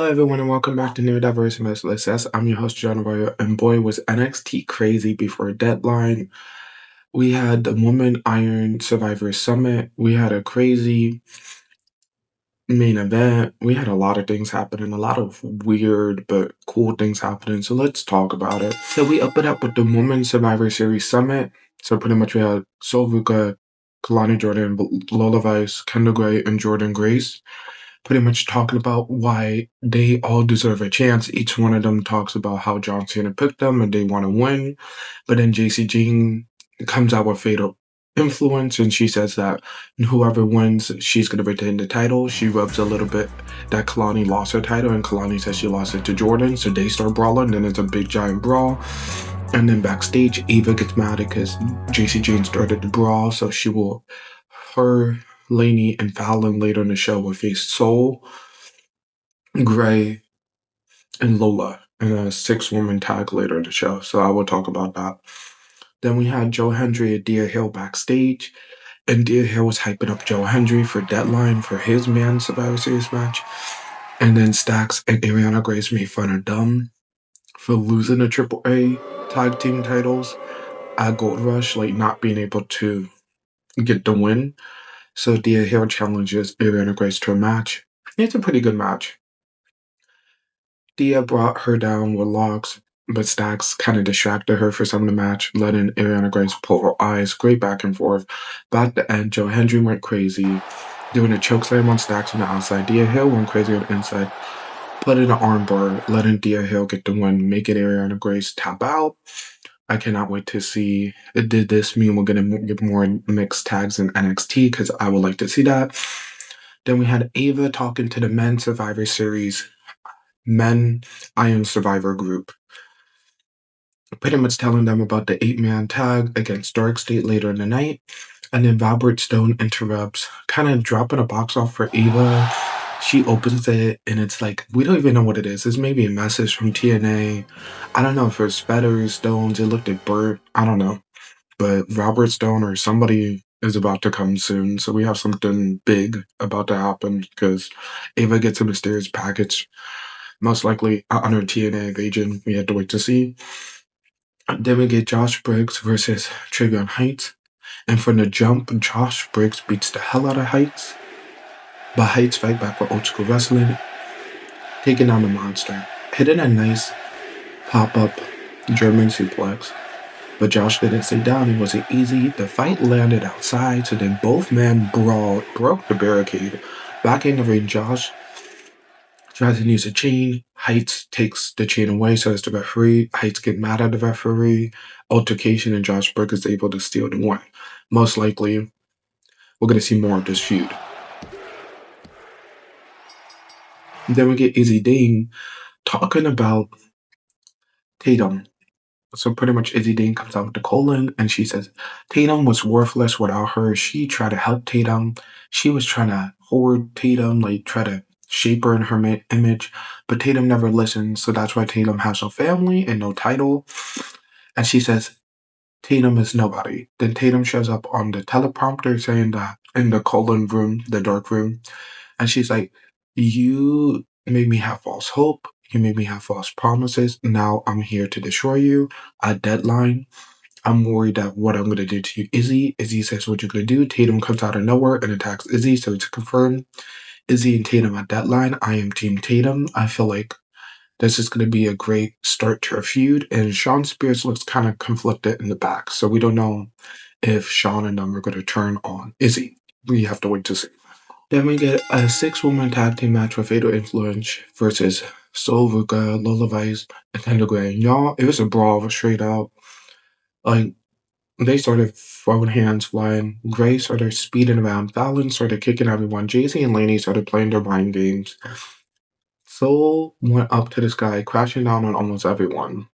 everyone, and welcome back to Neurodiverse Merciless. I'm your host, John Arroyo, and boy, was NXT crazy before Deadline. We had the Woman Iron Survivor Summit. We had a crazy main event. We had a lot of things happening, a lot of weird but cool things happening. So let's talk about it. So we opened up with the Woman Survivor Series Summit. So pretty much we had Sol Ruca, Kelani Jordan, Lola Vice, Kendall, and Jordynne Grace pretty much talking about why they all deserve a chance. Each one of them talks about how John Cena picked them and they want to win. But then JC Jean comes out with fatal influence and she says that whoever wins, she's going to retain the title. She rubs a little bit that Kelani lost her title and Kelani says she lost it to Jordynne. So they start brawling. Then it's a big giant brawl. And then backstage, Eva gets mad because JC Jean started the brawl. So her, Lainey, and Fallon later in the show will face Sol, Gray, and Lola in a 6-woman tag later in the show. So I will talk about that. Then we had Joe Hendry and Dia Hill backstage. And Dia Hill was hyping up Joe Hendry for Deadline for his Man Survivor Series match. And then Stax and Ariana Grace made fun of them for losing the AAA tag team titles at Gold Rush, like not being able to get the win. So Dia Hill challenges Ariana Grace to a match. It's a pretty good match. Dia brought her down with logs, but Stax kind of distracted her for some of the match, letting Ariana Grace pull her eyes. Great back and forth. But at the end, Joe Hendry went crazy, doing a chokeslam on Stax on the outside. Dia Hill went crazy on the inside, put in an armbar, letting Dia Hill get the win, making Ariana Grace tap out. I cannot wait to see. Did this mean we're going to get more mixed tags in NXT? Because I would like to see that. Then we had Ava talking to the Men Survivor Series, Men Iron Survivor group. Pretty much telling them about the 8-man tag against Dark State later in the night. And then Robert Stone interrupts, kind of dropping a box off for Ava. She opens it, and it's like, we don't even know what it is. It's maybe a message from TNA. I don't know if it's feathers, stones. It looked like burnt. I don't know. But Robert Stone or somebody is about to come soon. So we have something big about to happen because Ava gets a mysterious package. Most likely under TNA invasion. We had to wait to see. Then we get Josh Briggs versus Tavion Heights. And from the jump, Josh Briggs beats the hell out of Heights. But Heights fight back with old school wrestling, taking down the monster, hitting a nice pop-up German suplex. But Josh didn't stay down, it wasn't easy. The fight landed outside, so then both men brawled, broke the barricade. Back in the ring, Josh tries to use a chain. Heights takes the chain away, so it's the referee. Heights get mad at the referee. Altercation, and Josh Briggs is able to steal the win. Most likely, we're going to see more of this feud. Then we get Izzy Dane talking about Tatum. So pretty much Izzy Dane comes out with the colon and she says Tatum was worthless without her. She tried to help Tatum. She was trying to hoard Tatum, like try to shape her in her image. But Tatum never listened. So that's why Tatum has no family and no title. And she says Tatum is nobody. Then Tatum shows up on the teleprompter saying that in the colon room, the dark room. And she's like, you made me have false hope. You made me have false promises. Now I'm here to destroy you. A Deadline. I'm worried that what I'm going to do to you, Izzy. Izzy says, what you're going to do. Tatum comes out of nowhere and attacks Izzy. So it's confirmed. Izzy and Tatum at Deadline. I am Team Tatum. I feel like this is going to be a great start to a feud. And Sean Spears looks kind of conflicted in the back. So we don't know if Sean and them are going to turn on Izzy. We have to wait to see. Then we get a 6-woman tag team match with Fatal Influence versus Sol Ruca, Lola Vice, and Kendall. Y'all, it was a brawl straight out. Like, they started throwing hands flying. Gray started speeding around. Fallon started kicking everyone. JC and Lainey started playing their mind games. Sol went up to the sky, crashing down on almost everyone.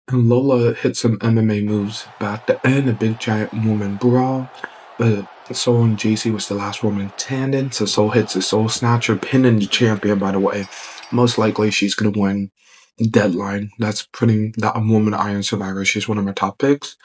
And Lola hit some MMA moves. But at the end, a big giant woman brawl. But Sol and JC was the last woman standing, so Sol hits a Soul Snatcher, pinning the champion, by the way. Most likely she's going to win Deadline. That's putting that Woman Iron Survivor. She's one of my top picks.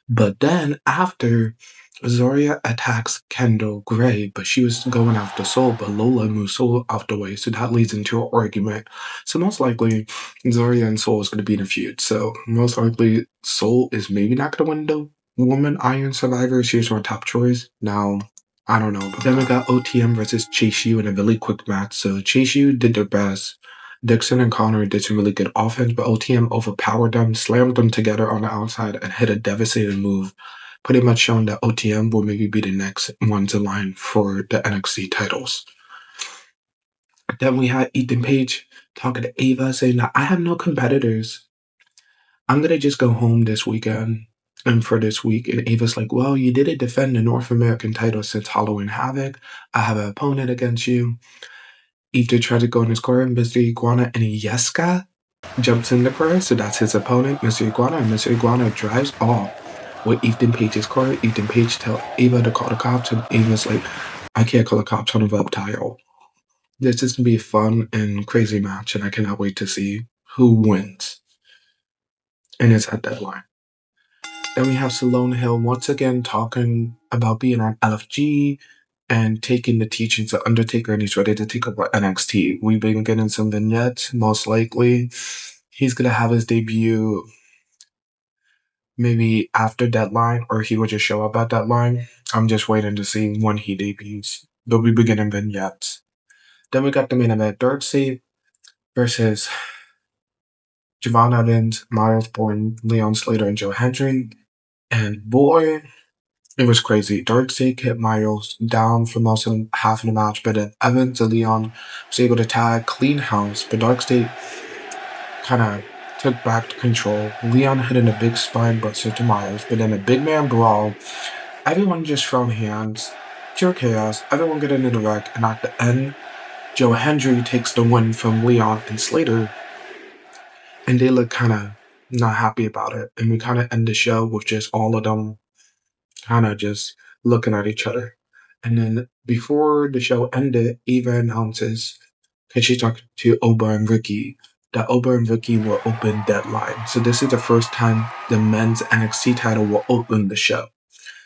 But then after Zarya attacks Kendall Gray, but she was going after Sol, but Lola moves Sol out the way, so that leads into an argument. So most likely, Zarya and Sol is going to be in a feud. So most likely, Sol is maybe not going to win the Woman Iron Survivor. She's my top choice. Now, I don't know. But then we got OTM versus Chase U in a really quick match. So Chase U did their best. Dixon and Connor did some really good offense, but OTM overpowered them, slammed them together on the outside, and hit a devastating move, pretty much showing that OTM will maybe be the next ones in line for the NXT titles. Then we had Ethan Page talking to Ava saying that I have no competitors. I'm going to just go home this weekend and for this week. And Ava's like, well, you didn't defend the North American title since Halloween Havoc. I have an opponent against you. Ethan tried to go in his corner, Mr. Iguana and Yeska jumps in the corner, so that's his opponent, Mr. Iguana, and Mr. Iguana drives off with Ethan Page's car. Ethan Page tells Ava to call the cops, and Ava's like, I can't call the cops on a reptile. This is going to be a fun and crazy match, and I cannot wait to see who wins. And it's at Deadline. Then we have Salone Hill once again talking about being on LFG and taking the teachings of Undertaker, and he's ready to take over NXT. We've been getting some vignettes, most likely. He's going to have his debut maybe after Deadline, or he would just show up at Deadline. I'm just waiting to see when he debuts. They'll be beginning vignettes. Then we got the main event, Darkseid versus Javon Evans, Myles, Borne, Leon Slater, and Joe Hendry. And boy, it was crazy. Darkseid hit Myles down for most of half of the match, but then Evans and Leon was able to tag clean house, but Darkseid kind of took back control. Leon hitting a big spine buster to Myles, but then a big man brawl. Everyone just thrown hands, pure chaos. Everyone get into the wreck, and at the end, Joe Hendry takes the win from Leon and Slater, and they look kind of not happy about it. And we kind of end the show with just all of them kind of just looking at each other. And then before the show ended, Eva announces, because she talked to Oba and Ricky, that Oba and Ricky will open Deadline. So this is the first time the men's NXT title will open the show.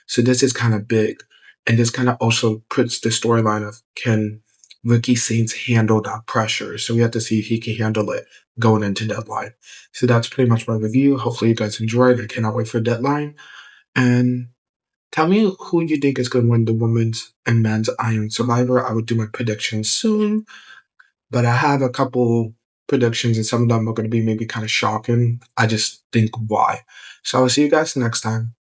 So this is kind of big. And this kind of also puts the storyline of, can Ricky Saints handle that pressure? So we have to see if he can handle it going into Deadline. So that's pretty much my review. Hopefully you guys enjoyed. I cannot wait for Deadline. And tell me who you think is going to win the women's and men's Iron Survivor. I will do my predictions soon. But I have a couple predictions, and some of them are going to be maybe kind of shocking. I just think why. So I will see you guys next time.